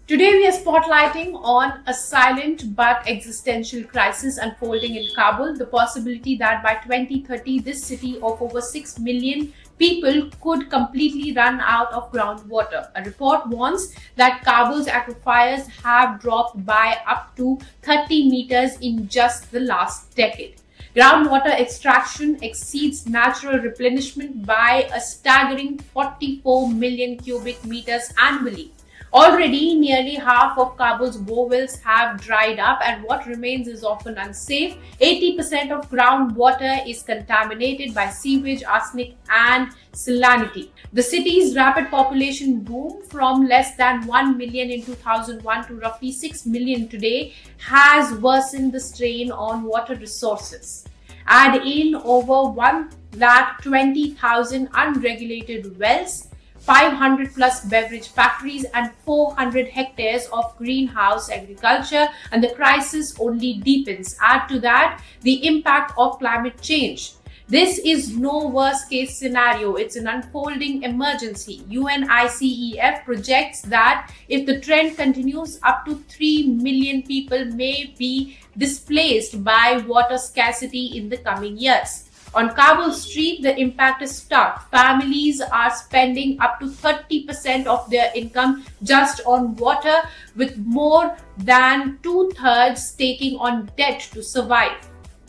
Today, we are spotlighting on a silent but existential crisis unfolding in Kabul. The possibility that by 2030, this city of over 6 million people could completely run out of groundwater. A report warns that Kabul's aquifers have dropped by up to 30 meters in just the last decade. Groundwater extraction exceeds natural replenishment by a staggering 44 million cubic meters annually. Already, nearly half of Kabul's bowels have dried up, and what remains is often unsafe. 80% of groundwater is contaminated by sewage, arsenic, and salinity. The city's rapid population boom from less than 1 million in 2001 to roughly 6 million today has worsened the strain on water resources. Add in over 120,000 unregulated wells, 500 plus beverage factories, and 400 hectares of greenhouse agriculture, and the crisis only deepens. Add to that the impact of climate change. This is no worst case scenario, it's an unfolding emergency. UNICEF projects that if the trend continues, up to 3 million people may be displaced by water scarcity in the coming years. On Kabul street, the impact is stark. Families are spending up to 30% of their income just on water, with more than two-thirds taking on debt to survive.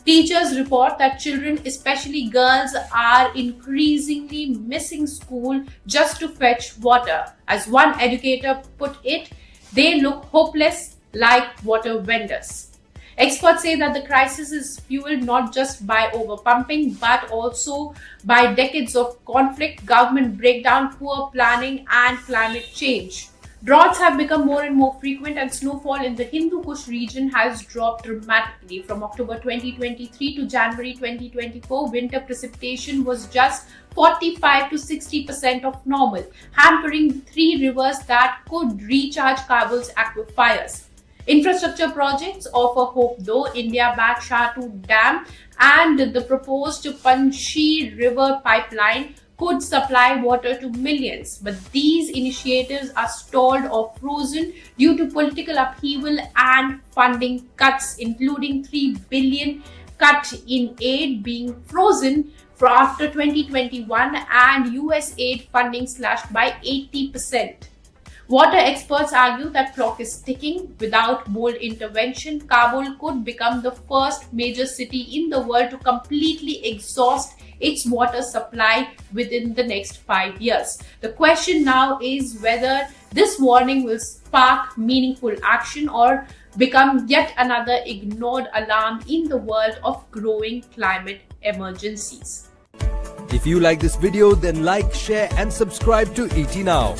Teachers report that children, especially girls, are increasingly missing school just to fetch water. As one educator put it, they look hopeless, like water vendors. Experts say that the crisis is fueled not just by overpumping but also by decades of conflict, government breakdown, poor planning, and climate change. Droughts have become more and more frequent, and snowfall in the Hindu Kush region has dropped dramatically. From October 2023 to January 2024, winter precipitation was just 45 to 60% of normal, hampering 3 rivers that could recharge Kabul's aquifers. Infrastructure projects offer hope though. India-backed Shahtu Dam and the proposed Panchi River pipeline could supply water to millions. But these initiatives are stalled or frozen due to political upheaval and funding cuts, including 3 billion cut in aid being frozen for after 2021 and US aid funding slashed by 80%. Water experts argue that clock is ticking. Without bold intervention, Kabul could become the first major city in the world to completely exhaust its water supply within the next 5 years. The question now is whether this warning will spark meaningful action or become yet another ignored alarm in the world of growing climate emergencies. If you like this video, then like, share and subscribe to ET Now.